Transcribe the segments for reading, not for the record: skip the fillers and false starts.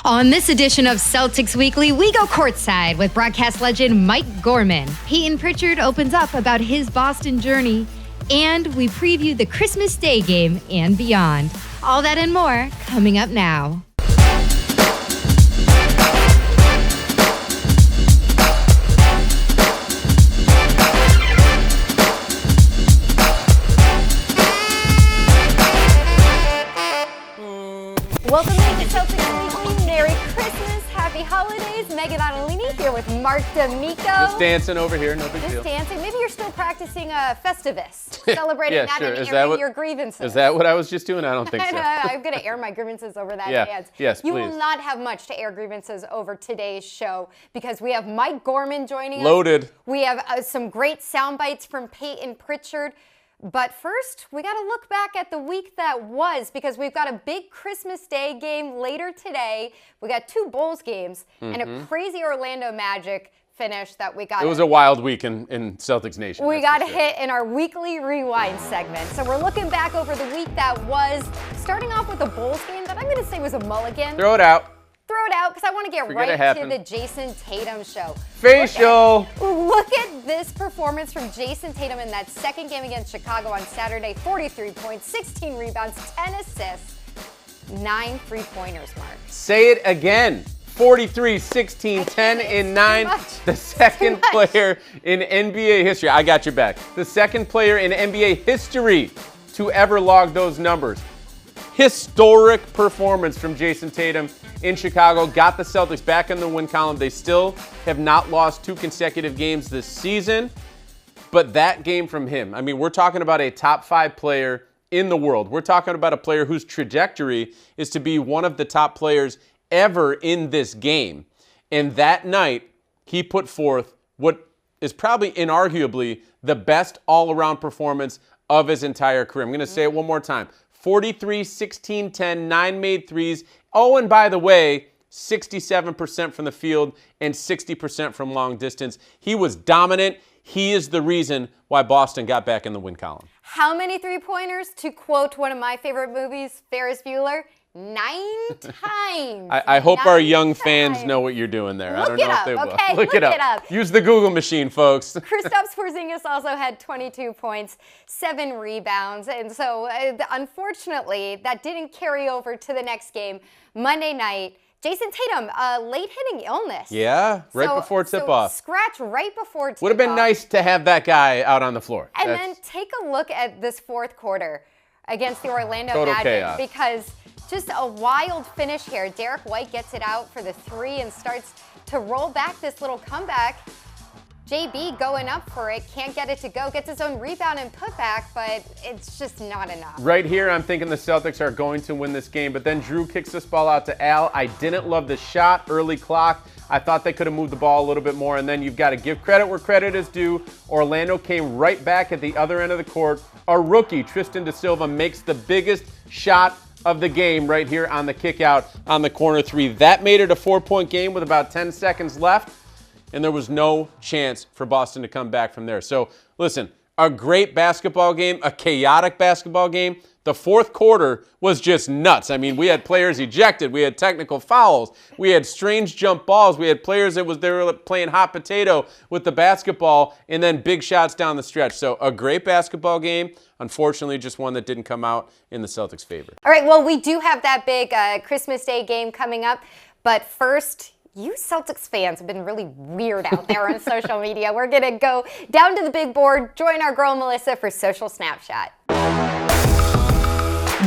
On this edition of Celtics Weekly, we go courtside with broadcast legend Mike Gorman. Payton Pritchard opens up about his Boston journey, and we preview the Christmas Day game and beyond. All that and more coming up now. Welcome back to Celtics Weekly. Merry Christmas, Happy Holidays. Meghan Ottolini here with Marc D'Amico. Just dancing over here, no big deal. Just dancing. Maybe you're still practicing Festivus, celebrating Yeah, that sure. and airing your grievances. Is that what I was just doing? I don't think so. I'm going to air my grievances over that dance. Yes, you please. will not have much to air grievances over today's show because we have Mike Gorman joining us. Loaded. We have some great sound bites from Payton Pritchard. But first, we got to look back at the week that was because we've got a big Christmas Day game later today. We got 2 Bulls games and a crazy Orlando Magic finish that we got. It was a wild week in Celtics Nation. We got hit in our weekly rewind segment. So we're looking back over the week that was, starting off with a Bulls game that I'm going to say was a mulligan. Throw it out. Throw it out because I want to get Forget right to the Jason Tatum show. Facial. Look at this performance from Jason Tatum in that second game against Chicago on Saturday. 43 points, 16 rebounds, 10 assists, 9 3-pointers, Marc. Say it again. 43, 16, 10, and 9. The second player in NBA history. I got your back. The second player in NBA history to ever log those numbers. Historic performance from Jason Tatum in Chicago. Got the Celtics back in the win column. They still have not lost 2 consecutive games this season. But that game from him, I mean, we're talking about a top 5 player in the world. We're talking about a player whose trajectory is to be one of the top players ever in this game. And that night, he put forth what is probably inarguably the best all-around performance of his entire career. I'm going to say it one more time. 43, 16, 10, 9 made threes. Oh, and by the way, 67% from the field and 60% from long distance. He was dominant. He is the reason why Boston got back in the win column. How many 3-pointers? To quote one of my favorite movies, Ferris Bueller, 9 times. I hope our young fans know what you're doing there. I don't know if they will. Okay? Look it up. Use the Google machine, folks. Kristaps Porzingis also had 22 points, 7 rebounds. And so, unfortunately, that didn't carry over to the next game. Monday night, Jason Tatum, late hitting illness. Yeah, right before tip-off. Scratch right before tip-off. Would have been nice to have that guy out on the floor. And then take a look at this fourth quarter against the Orlando Total Magic. chaos. Because just a wild finish here. Derek White gets it out for the 3 and starts to roll back this little comeback. JB going up for it, can't get it to go, gets his own rebound and putback, but it's just not enough. Right here, I'm thinking the Celtics are going to win this game, but then Drew kicks this ball out to Al. I didn't love the shot, early clock. I thought they could have moved the ball a little bit more, and then you've got to give credit where credit is due. Orlando came right back at the other end of the court. A rookie, Tristan da Silva, makes the biggest shot of the game right here on the kick out on the corner 3. That made it a 4-point game with about 10 seconds left, and there was no chance for Boston to come back from there. So, listen, a great basketball game, a chaotic basketball game. The fourth quarter was just nuts. I mean, we had players ejected. We had technical fouls. We had strange jump balls. We had players they were playing hot potato with the basketball and then big shots down the stretch. So a great basketball game. Unfortunately, just one that didn't come out in the Celtics' favor. All right, well, we do have that big Christmas Day game coming up. But first, you Celtics fans have been really weird out there on social media. We're going to go down to the big board, join our girl Melisa for Social Snapshot.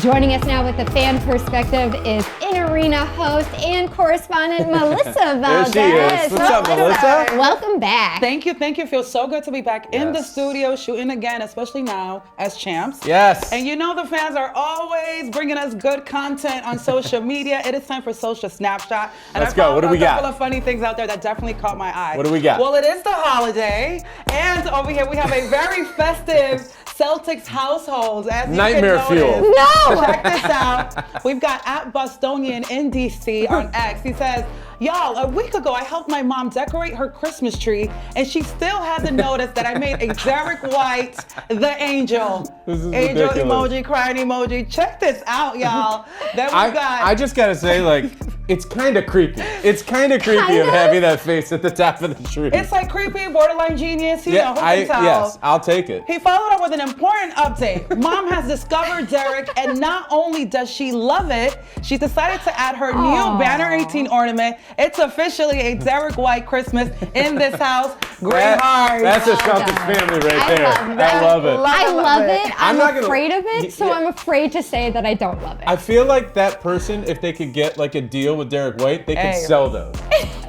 Joining us now with the fan perspective is in-arena host and correspondent Melisa Valdez. There she is. What's up, Melisa? Welcome back. Thank you. It feels so good to be back in the studio shooting again, especially now as champs. Yes. And you know the fans are always bringing us good content on social media. It is time for Social Snapshot. And Let's go. What do we got? A couple of funny things out there that definitely caught my eye. What do we got? Well, it is the holiday, and over here we have a very festive Celtics household. As you Nightmare can notice. fuel. No! Check this out. We've got at Bostonian in DC on X. He says, Y'all, a week ago, I helped my mom decorate her Christmas tree, and she still hasn't noticed that I made a Derek White, the angel. This is Angel ridiculous. emoji, crying emoji. Check this out, y'all. Then we got. I just gotta say, like, it's kind of creepy. It's kind of creepy of having that face at the top of the tree. It's like creepy, borderline genius. You know, who can tell? Yes, I'll take it. He followed up with an important update. Mom has discovered Derek, and not only does she love it, she's decided to add her new Banner 18 ornament. It's officially a Derek White Christmas in this house. Great heart. That's a Celtics family right there. I love it. I love it. I'm not gonna- afraid of it, so Yeah. I'm afraid to say that I don't love it. I feel like that person, if they could get like a deal with Derek White, they could Hey. sell those.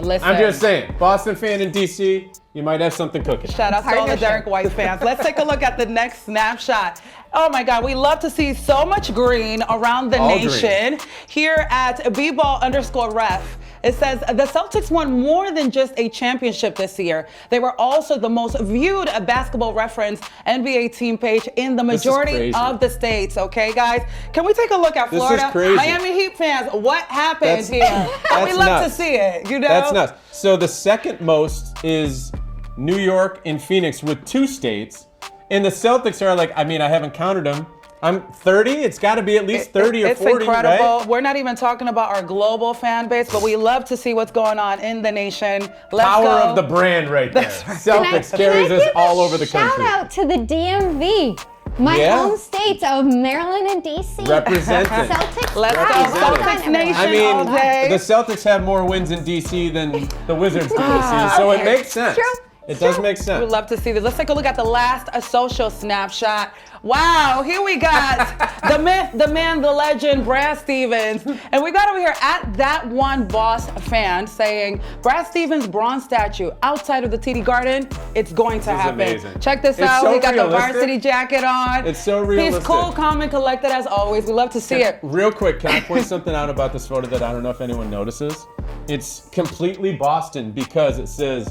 Listen. I'm just saying, Boston fan in DC, you might have something cooking. Shout out to all the Partnership. Derek White fans. Let's take a look at the next snapshot. Oh my God, we love to see so much green around the All nation. Here at bball_ref, it says the Celtics won more than just a championship this year. They were also the most viewed basketball reference NBA team page in the This is majority crazy. of the states. Okay, guys, can we take a look at This is Florida? crazy. Miami Heat fans, what happened That's- here? We that's love nuts. to see it. You know, That's nuts. So the second most is New York and Phoenix with 2 states. And the Celtics are like, I mean, I haven't counted them. I'm 30. It's got to be at least 30 or 40, It's incredible. right? We're not even talking about our global fan base, but we love to see what's going on in the nation. Let's Power go. of the brand right there. Celtics carries us all over the country. Shout out to the DMV, my Yeah. home states of Maryland and DC. Representing. Celtics. Let's go. Representing. Celtics Nation I all mean, day. the Celtics have more wins in DC than the Wizards do this season, so it makes sense. True. It does make We'd sense. love to see this. Let's take a look at the last social snapshot. Wow, here we got the myth, the man, the legend, Brad Stevens. And we got over here at That One Boss fan saying, Brad Stevens bronze statue outside of the TD Garden, it's going to This is happen. amazing. Check this It's out. so He got realistic. the varsity jacket on. It's so realistic. He's cool, calm, and collected as always. We love to see it. Real quick, can I point something out about this photo that I don't know if anyone notices? It's completely Boston because it says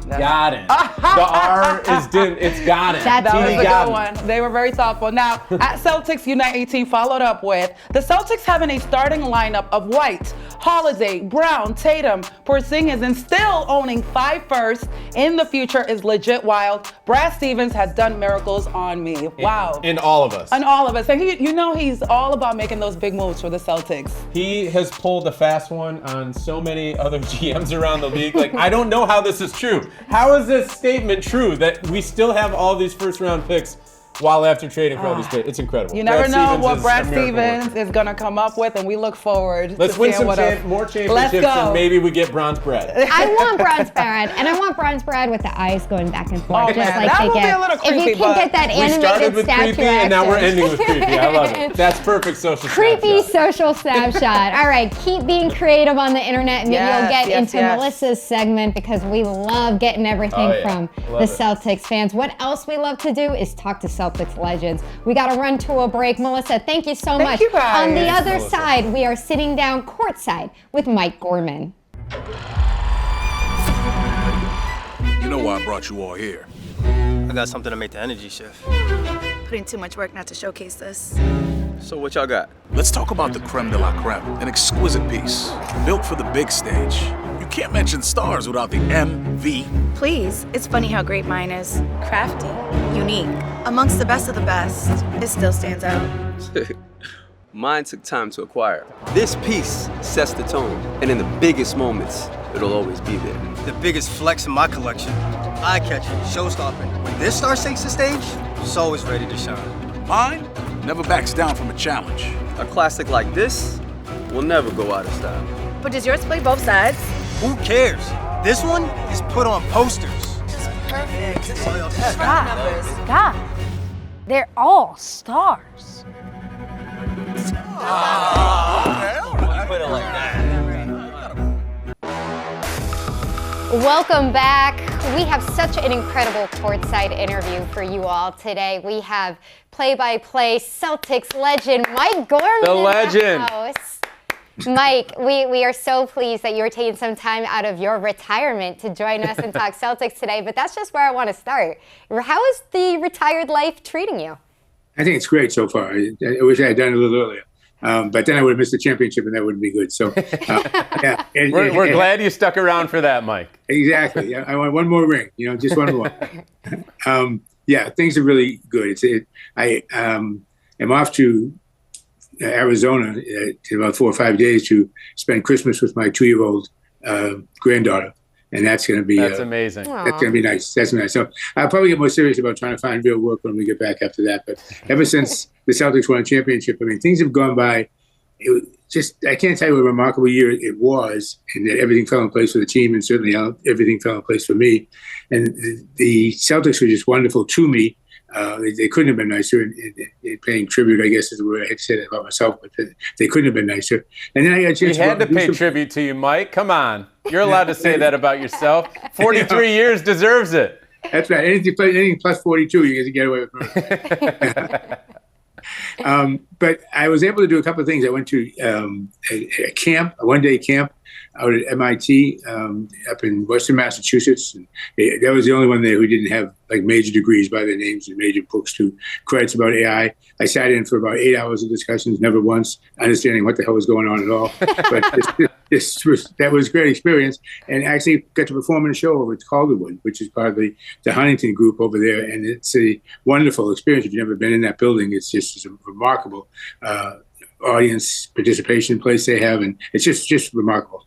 Garden. The R is dim. It's Garden. That's That was TD a good Garden. one. They were very thoughtful. Now, at Celtics Unite 18 followed up with the Celtics having a starting lineup of White, Holiday, Brown, Tatum, Porzingis, and still owning 5 firsts in the future is legit wild. Brad Stevens has done miracles on me. Wow. In all of us. On all of us. And he's all about making those big moves for the Celtics. He has pulled a fast one on so many other GMs around the league. Like, I don't know how this is true. How is this statement true that we still have all these first round picks while after trading for all these picks? It's incredible. You never Brad know Stevens what is Brad a miracle Stevens worker. is going to come up with, and we look forward Let's to win seeing some what else. more Let's championships go. and maybe we get bronze bread. I want bronze bread, and I want bronze bread with the eyes going back and forth, Oh, just man, like that they would be get. a little If creepy, you can but get that We started animated with statue creepy and now we're action. ending with creepy. I love it. That's perfect social Creepy snapshot. social snapshot. All right, keep being creative on the internet. Maybe Yes, you'll get yes, into yes. Melissa's segment because we love getting everything Oh, yeah. from Love the it. Celtics fans. What else we love to do is talk to Celtics legends. We got to run to a break. Melissa, thank you so much. you, guys. On the Thanks, other Melissa. side, we are sitting down courtside with Mike Gorman. You know why I brought you all here. I got something to make the energy shift. Put in too much work not to showcase this. So what y'all got? Let's talk about the creme de la creme, an exquisite piece, built for the big stage. You can't mention stars without the MV. Please, it's funny how great mine is. Crafty, unique. Amongst the best of the best, it still stands out. Mine took time to acquire. This piece sets the tone, and in the biggest moments, it'll always be there. The biggest flex in my collection. Eye-catching, show-stopping. When this star takes the stage, it's always ready to shine. Mine never backs down from a challenge. A classic like this will never go out of style. But does yours play both sides? Who cares? This one is put on posters. Perfect. God, they're all stars. Put it like that. Welcome back. We have such an incredible courtside interview for you all today. We have play-by-play Celtics legend Mike Gorman. The in legend. house. Mike, we are so pleased that you're taking some time out of your retirement to join us and talk Celtics today, but that's just where I want to start. How is the retired life treating you? I think it's great so far. I wish I had done it a little earlier. But then I would have missed the championship, and that wouldn't be good. So, yeah. We're glad you stuck around for that, Mike. Exactly. Yeah, I want one more ring. Just one more. Yeah, things are really good. I am off to Arizona in about 4 or 5 days to spend Christmas with my 2-year-old granddaughter. And that's going to be amazing. That's going to be nice. That's nice. So I'll probably get more serious about trying to find real work when we get back after that. But ever since the Celtics won a championship, things have gone by. I can't tell you what a remarkable year it was, and that everything fell in place for the team, and certainly everything fell in place for me. And the Celtics were just wonderful to me. They couldn't have been nicer, and paying tribute, I guess, is the word I had to say that about myself, but they couldn't have been nicer. And then I got a chance. We had to pay tribute to you, Mike. Come on. You're allowed to say that about yourself. 43 years deserves it. That's right. Anything plus 42, you get to get away with it. But I was able to do a couple of things. I went to a one-day camp out at MIT up in Western Massachusetts. And that was the only one there who didn't have major degrees by their names and major books to credits about AI. I sat in for about 8 hours of discussions, never once understanding what the hell was going on at all. But that was a great experience, and actually got to perform in a show over at Calderwood, which is part of the Huntington group over there. And it's a wonderful experience. If you've never been in that building, it's just a remarkable audience participation place they have, and it's just remarkable.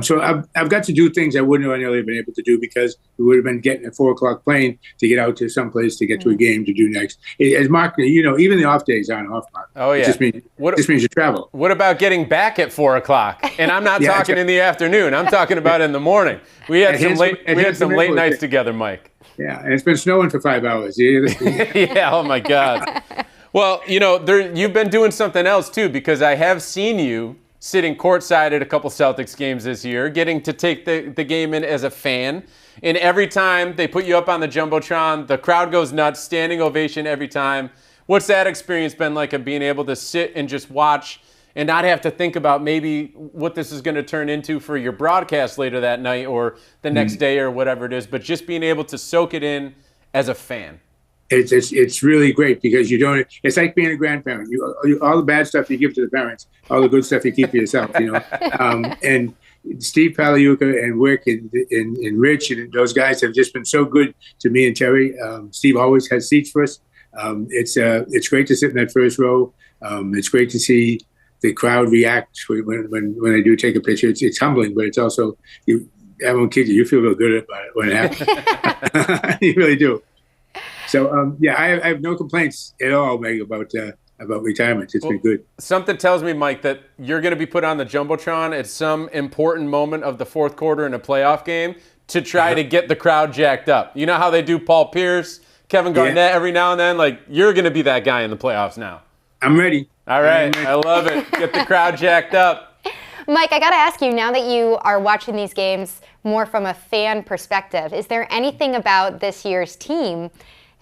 So I've got to do things I wouldn't ordinarily have been able to do, because we would have been getting a 4 o'clock plane to get out to someplace to get to a game to do next. As Marc, even the off days aren't off, Marc. Oh yeah, it just means you travel. What about getting back at 4 o'clock? And I'm not talking in the afternoon. I'm talking about in the morning. We had some late nights together, Mike. Yeah, and it's been snowing for 5 hours. Yeah. Oh my God. Well, you've been doing something else too, because I have seen you sitting courtside at a couple Celtics games this year, getting to take the game in as a fan. And every time they put you up on the Jumbotron, the crowd goes nuts, standing ovation every time. What's that experience been like, of being able to sit and just watch and not have to think about maybe what this is going to turn into for your broadcast later that night or the next day or whatever it is, but just being able to soak it in as a fan? It's really great, because it's like being a grandparent. All the bad stuff you give to the parents, all the good stuff you keep for yourself, and Steve Paliuca and Wick and Rich and those guys have just been so good to me and Terry. Steve always has seats for us. It's great to sit in that first row. It's great to see the crowd react when they do take a picture. It's humbling, but it's also, I won't kid you feel real good about it when it happens. You really do. So, I have no complaints at all, Meg, about retirement. It's been good. Something tells me, Mike, that you're going to be put on the Jumbotron at some important moment of the fourth quarter in a playoff game to try to get the crowd jacked up. You know how they do Paul Pierce, Kevin Garnett every now and then? You're going to be that guy in the playoffs now. I'm ready. All right. I love it. Get the crowd jacked up. Mike, I got to ask you, now that you are watching these games more from a fan perspective, is there anything about this year's team,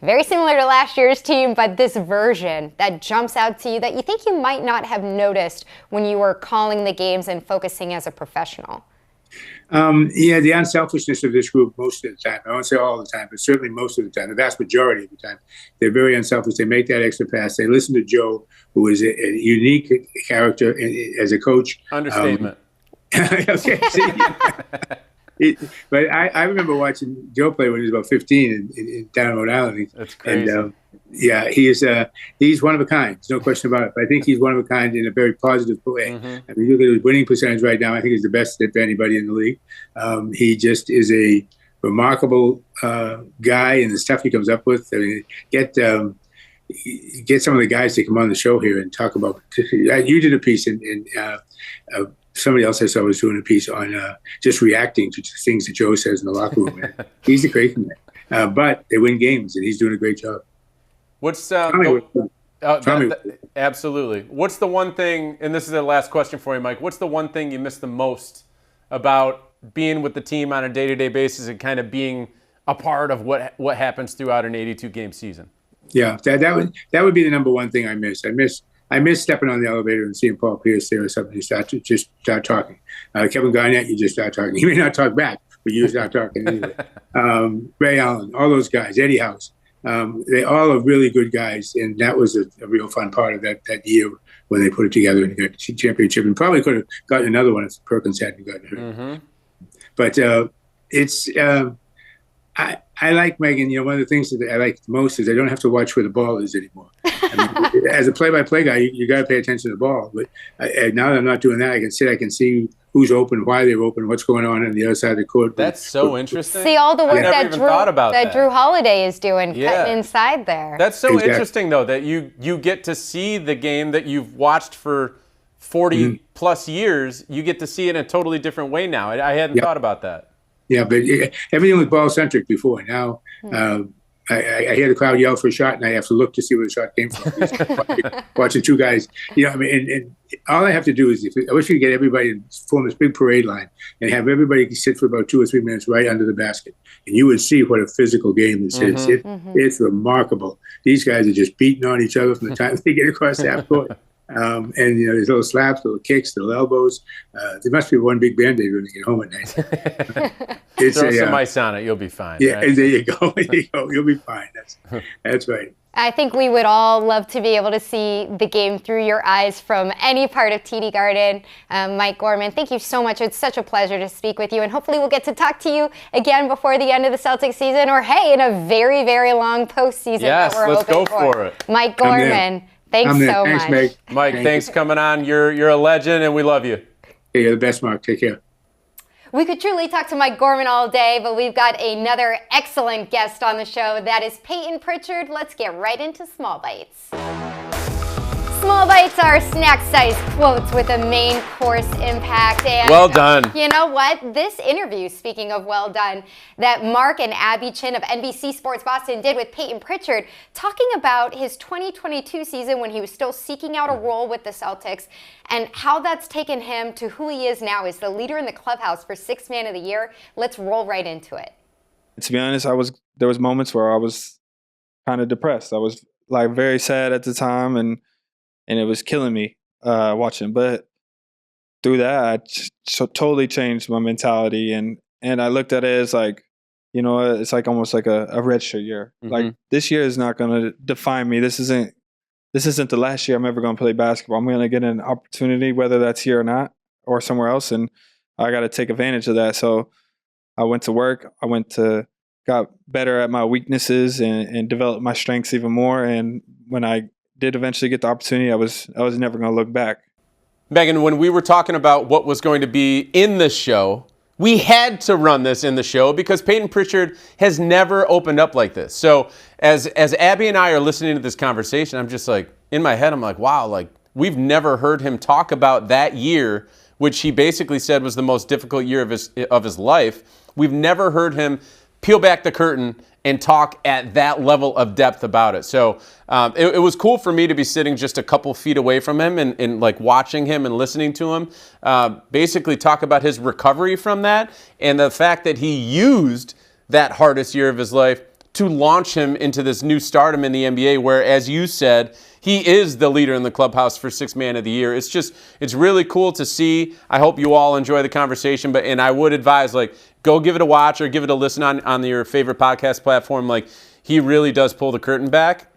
very similar to last year's team, but this version, that jumps out to you that you think you might not have noticed when you were calling the games and focusing as a professional? The unselfishness of this group most of the time. I won't say all the time, but certainly most of the time, the vast majority of the time. They're very unselfish. They make that extra pass. They listen to Joe, who is a unique character as a coach. Understatement. Okay, see? But I remember watching Joe play when he was about 15 in down in Rhode Island. That's crazy. And, he's one of a kind. There's no question about it. But I think he's one of a kind in a very positive way. Mm-hmm. I mean, look at his winning percentage right now. I think he's the best of anybody in the league. He just is a remarkable guy, and the stuff he comes up with. I mean, get some of the guys to come on the show here and talk about. You did a piece in somebody else I saw was doing a piece on just reacting to things that Joe says in the locker room. He's the crazy man. But they win games, and he's doing a great job. What's absolutely. What's the one thing, and this is the last question for you, Mike, what's the one thing you miss the most about being with the team on a day-to-day basis and kind of being a part of what happens throughout an 82-game season? Yeah, that would be the number one thing I miss. I miss stepping on the elevator and seeing Paul Pierce there or something. You start talking. Kevin Garnett, you just start talking. He may not talk back, but you start talking anyway. Ray Allen, all those guys, Eddie House. They all are really good guys, and that was a real fun part of that year when they put it together and got the championship, and probably could have gotten another one if Perkins hadn't gotten hurt. Mm-hmm. But I like Meghan. One of the things that I like most is I don't have to watch where the ball is anymore. I mean, as a play-by-play guy, you got to pay attention to the ball. But now that I'm not doing that, I can see who's open, why they're open, what's going on the other side of the court. That's so interesting. See all the work that Drew Holiday is doing, cutting inside there. That's so interesting, though, that you get to see the game that you've watched for 40 plus years. You get to see it in a totally different way now. I hadn't thought about that. Yeah, but everything was ball-centric before. Now I hear the crowd yell for a shot, and I have to look to see where the shot came from. Watching two guys, and all I have to do is, I wish we could get everybody to form this big parade line and have everybody sit for about 2 or 3 minutes right under the basket, and you would see what a physical game this is. It's remarkable. These guys are just beating on each other from the time they get across half court. And there's little slaps, little kicks, little elbows. There must be one big Band-Aid when they get home at night. Throw some ice on it, you'll be fine. Yeah, right? There you go. You'll be fine. That's right. I think we would all love to be able to see the game through your eyes from any part of TD Garden. Mike Gorman, thank you so much. It's such a pleasure to speak with you, and hopefully we'll get to talk to you again before the end of the Celtics season, or hey, in a very, very long postseason that we're let's hoping go for it. Mike Gorman, thanks so much. Meg. Mike, thanks for coming on. You're a legend, and we love you. Hey, you're the best, Marc. Take care. We could truly talk to Mike Gorman all day, but we've got another excellent guest on the show. That is Payton Pritchard. Let's get right into Small Bites. Small Bites are snack-sized quotes with a main course impact. And well done. You know what? This interview, speaking of well done, that Marc and Abby Chin of NBC Sports Boston did with Payton Pritchard, talking about his 2022 season when he was still seeking out a role with the Celtics, and how that's taken him to who he is now as the leader in the clubhouse for Sixth Man of the Year. Let's roll right into it. To be honest, there was moments where I was kind of depressed. I was like very sad at the time, and it was killing me watching. But through that, I totally changed my mentality, and I looked at it as like, it's like almost like a redshirt year. Mm-hmm. Like this year is not going to define me. This isn't the last year I'm ever going to play basketball. I'm going to get an opportunity, whether that's here or not, or somewhere else, and I got to take advantage of that. So I went to work. Got better at my weaknesses and developed my strengths even more. And when I did eventually get the opportunity, I was never going to look back. Meghan, when we were talking about what was going to be in the show, we had to run this in the show because Payton Pritchard has never opened up like this. So as Abby and I are listening to this conversation, I'm just like, in my head, I'm like, wow, like we've never heard him talk about that year, which he basically said was the most difficult year of his life. We've never heard him peel back the curtain and talk at that level of depth about it. So it was cool for me to be sitting just a couple feet away from him and like watching him and listening to him basically talk about his recovery from that and the fact that he used that hardest year of his life to launch him into this new stardom in the NBA where, as you said, he is the leader in the clubhouse for Sixth Man of the Year. It's really cool to see. I hope you all enjoy the conversation, and I would advise, like, go give it a watch or give it a listen on your favorite podcast platform. Like, he really does pull the curtain back,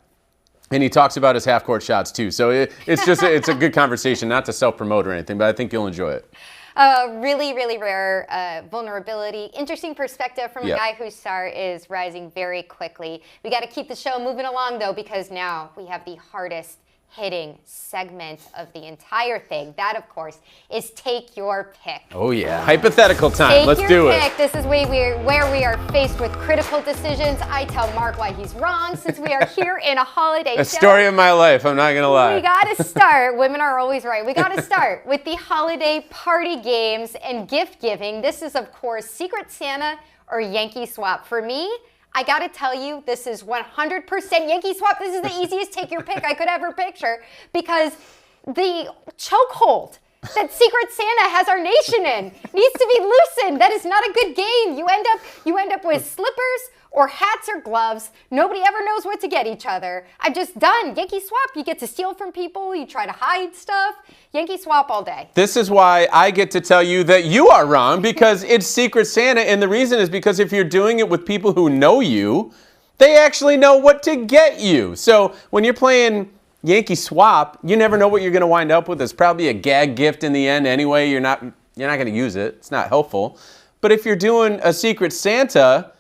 and he talks about his half-court shots too. So it's a good conversation, not to self-promote or anything, but I think you'll enjoy it. Really, really rare vulnerability. Interesting perspective from a guy whose star is rising very quickly. We got to keep the show moving along, though, because now we have the hardest hitting segment of the entire thing. That, of course, is Take Your Pick. Oh, yeah. Hypothetical time. Let's do it. Pick. This is where we are faced with critical decisions. I tell Marc why he's wrong since we are here in a holiday show. A story of my life. I'm not going to lie. We got to start. Women are always right. We got to start with the holiday party games and gift giving. This is, of course, Secret Santa or Yankee Swap. For me, I got to tell you, this is 100% Yankee Swap. This is the easiest Take Your Pick I could ever picture because the chokehold that Secret Santa has our nation in needs to be loosened. That is not a good game. You end up with slippers or hats or gloves. Nobody ever knows what to get each other. I'm just done. Yankee Swap, you get to steal from people. You try to hide stuff. Yankee Swap all day. This is why I get to tell you that you are wrong because it's Secret Santa. And the reason is because if you're doing it with people who know you, they actually know what to get you. So when you're playing Yankee swap, you never know what you're going to wind up with. It's probably a gag gift in the end anyway. You're not going to use it. It's not helpful. But if you're doing a Secret Santa,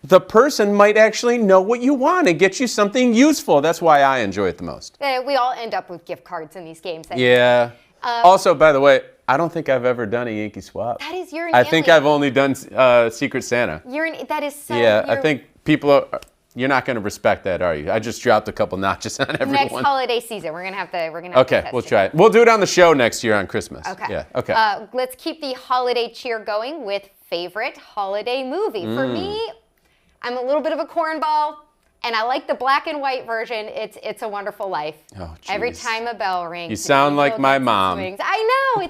the person might actually know what you want and get you something useful. That's why I enjoy it the most. We all end up with gift cards in these games. Yeah. Also, by the way, I don't think I've ever done a Yankee swap. That is your. I think I've only done Secret Santa. That is so. Yeah, I think people you're not going to respect that, are you? I just dropped a couple notches on everyone. Next holiday season, we're gonna have to. Okay, we'll try it. We'll do it on the show next year on Christmas. Okay. Yeah. Okay. Let's keep the holiday cheer going with favorite holiday movie. For me, I'm a little bit of a cornball. And I like the black and white version. It's A Wonderful Life. Oh, geez. Every time a bell rings. You sound like my mom. I know.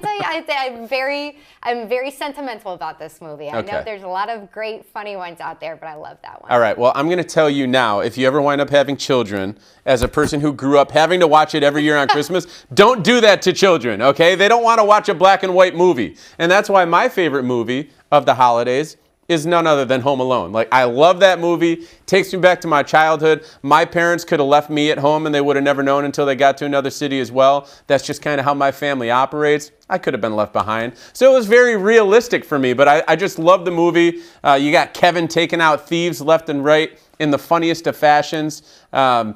I'm very sentimental about this movie. I know there's a lot of great, funny ones out there, but I love that one. All right. Well, I'm going to tell you now, if you ever wind up having children, as a person who grew up having to watch it every year on Christmas, don't do that to children, okay? They don't want to watch a black and white movie. And that's why my favorite movie of the holidays is none other than Home Alone. Like, I love that movie. Takes me back to my childhood. My parents could have left me at home and they would have never known until they got to another city as well. That's just kind of how my family operates. I could have been left behind. So it was very realistic for me, but I just love the movie. You got Kevin taking out thieves left and right in the funniest of fashions. Kevin!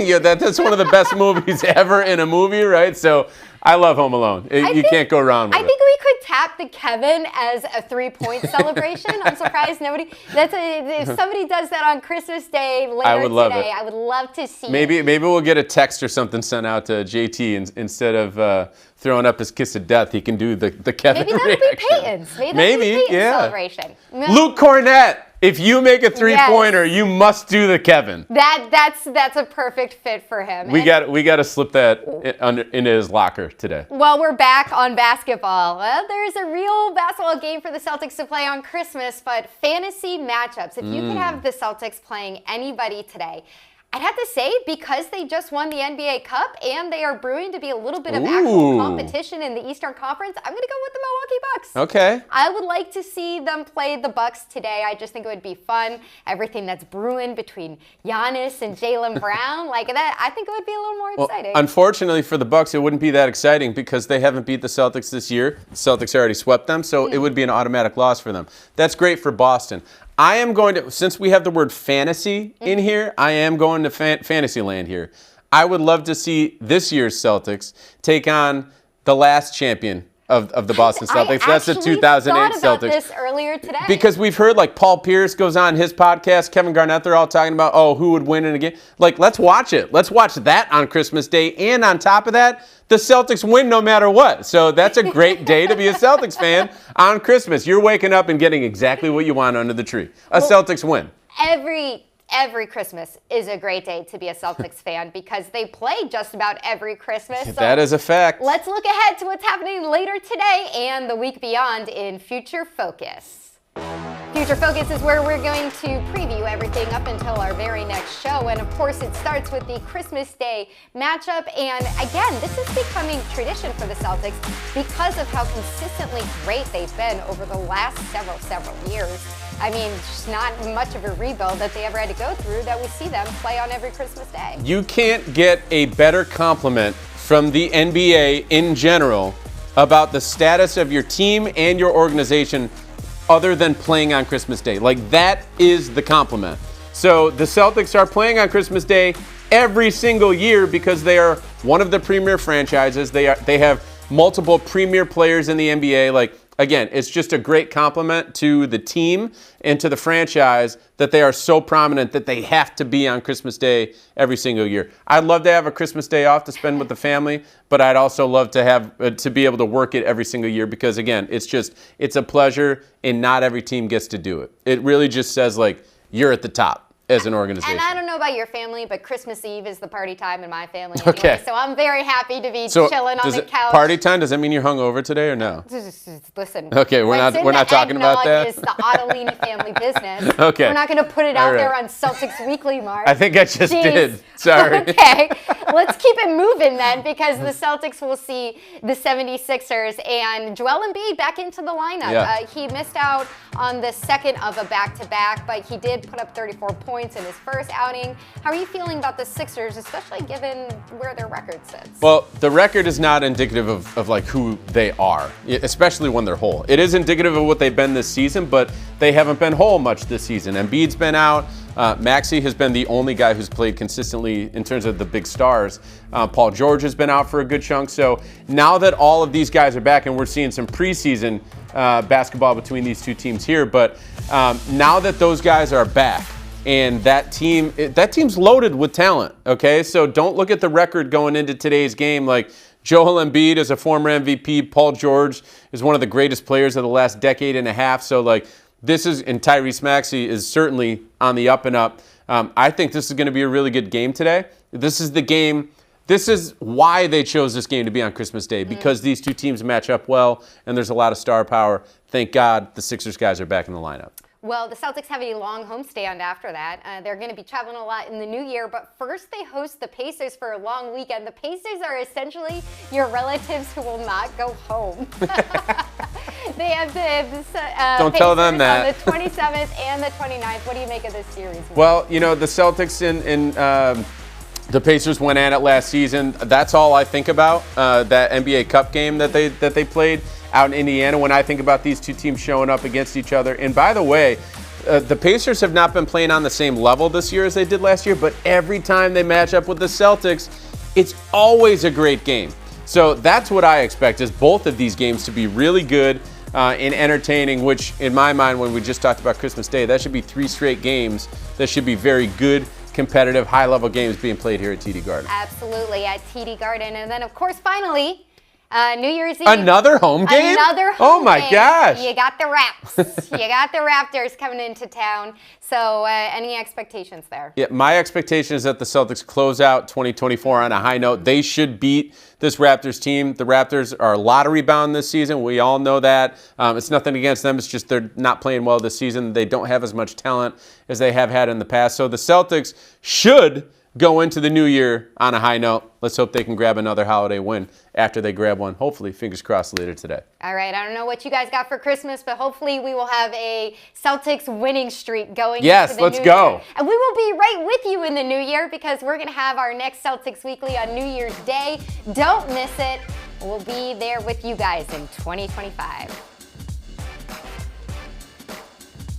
Yeah, that's one of the best movies ever in a movie, right? So I love Home Alone. You can't go wrong with it. I think we could tap the Kevin as a 3-point celebration. I'm surprised nobody. If somebody does that on Christmas Day later I would love today, it. I would love to see. Maybe we'll get a text or something sent out to JT instead of throwing up his kiss of death. He can do the Kevin. Maybe that'll reaction. be Peyton's. Maybe that'll be Peyton's celebration. Luke Cornett. If you make a 3-pointer, you must do the Kevin. That's a perfect fit for him. We got to slip that into his locker today. Well, we're back on basketball. Well, there's a real basketball game for the Celtics to play on Christmas, but fantasy matchups. If you could have the Celtics playing anybody today, I'd have to say, because they just won the NBA Cup and they are brewing to be a little bit of actual competition in the Eastern Conference, I'm going to go with the Milwaukee Bucks. Okay. I would like to see them play the Bucks today. I just think it would be fun. Everything that's brewing between Giannis and Jaylen Brown, like that, I think it would be a little more exciting. Unfortunately for the Bucks, it wouldn't be that exciting because they haven't beat the Celtics this year. The Celtics already swept them, so it would be an automatic loss for them. That's great for Boston. I am going to, since we have the word fantasy in here, I am going to fantasy land here. I would love to see this year's Celtics take on the last champion of the Boston Celtics. That's the 2008 Celtics. I thought about this earlier today. Because we've heard, like, Paul Pierce goes on his podcast, Kevin Garnett, they're all talking about, who would win in a game. Like, let's watch it. Let's watch that on Christmas Day. And on top of that, the Celtics win no matter what. So that's a great day to be a Celtics fan on Christmas. You're waking up and getting exactly what you want under the tree. Celtics win. Every Christmas is a great day to be a Celtics fan because they play just about every Christmas. So that is a fact. Let's look ahead to what's happening later today and the week beyond in Future Focus. Future Focus is where we're going to preview everything up until our very next show. And of course, it starts with the Christmas Day matchup. And again, this is becoming tradition for the Celtics because of how consistently great they've been over the last several years. I mean, just not much of a rebuild that they ever had to go through that we see them play on every Christmas Day. You can't get a better compliment from the NBA in general about the status of your team and your organization other than playing on Christmas Day. Like, that is the compliment. So the Celtics are playing on Christmas Day every single year because they are one of the premier franchises. They have multiple premier players in the NBA. Like, again, it's just a great compliment to the team and to the franchise that they are so prominent that they have to be on Christmas Day every single year. I'd love to have a Christmas Day off to spend with the family, but I'd also love to have to be able to work it every single year because, again, it's a pleasure and not every team gets to do it. It really just says, like, you're at the top as an organization. And I don't know about your family, but Christmas Eve is the party time in my family anyway. Okay. So I'm very happy to be chilling on the couch. Party time, does that mean you're hungover today or no? Listen. Okay, we're not talking about that. It's the Ottolini family business. Okay. We're not going to put it out there on Celtics Weekly, Marc. I think I just did. Sorry. Okay. Let's keep it moving then because the Celtics will see the 76ers and Joel Embiid back into the lineup. Yeah. He missed out on the second of a back-to-back, but he did put up 34 points. points in his first outing. How are you feeling about the Sixers, especially given where their record sits? Well, the record is not indicative of like who they are, especially when they're whole. It is indicative of what they've been this season, but they haven't been whole much this season. Embiid's been out. Maxey has been the only guy who's played consistently in terms of the big stars. Paul George has been out for a good chunk. So now that all of these guys are back, and we're seeing some preseason basketball between these two teams here, but now that those guys are back, and that team's loaded with talent, okay? So don't look at the record going into today's game like Joel Embiid is a former MVP. Paul George is one of the greatest players of the last decade and a half. So like and Tyrese Maxey is certainly on the up and up. I think this is going to be a really good game today. This is the game. This is why they chose this game to be on Christmas Day, because these two teams match up well, and there's a lot of star power. Thank God the Sixers guys are back in the lineup. Well, the Celtics have a long homestand after that. They're going to be traveling a lot in the new year, but first they host the Pacers for a long weekend. The Pacers are essentially your relatives who will not go home. They have the Don't tell them that. On the 27th and the 29th. What do you make of this series? Well, you know, the Celtics and the Pacers went at it last season. That's all I think about, that NBA Cup game that they played out in Indiana when I think about these two teams showing up against each other. And by the way, the Pacers have not been playing on the same level this year as they did last year, but every time they match up with the Celtics, it's always a great game. So that's what I expect, is both of these games to be really good and entertaining, which in my mind, when we just talked about Christmas Day, that should be 3 straight games that should be very good, competitive, high-level games being played here at TD Garden. Absolutely, at TD Garden. And then, of course, finally, New Year's Eve. Another home game? Another home Oh my game. gosh. You got the Raps. You got the Raptors coming into town. So any expectations there? Yeah, my expectation is that the Celtics close out 2024 on a high note. They should beat this Raptors team. The Raptors are lottery bound this season. We all know that. It's nothing against them. It's just they're not playing well this season. They don't have as much talent as they have had in the past. So the Celtics should go into the new year on a high note. Let's hope they can grab another holiday win after they grab one. Hopefully, fingers crossed, later today. All right, I don't know what you guys got for Christmas, but hopefully we will have a Celtics winning streak going into the new year. Yes, let's go. And we will be right with you in the new year, because we're going to have our next Celtics Weekly on New Year's Day. Don't miss it. We'll be there with you guys in 2025.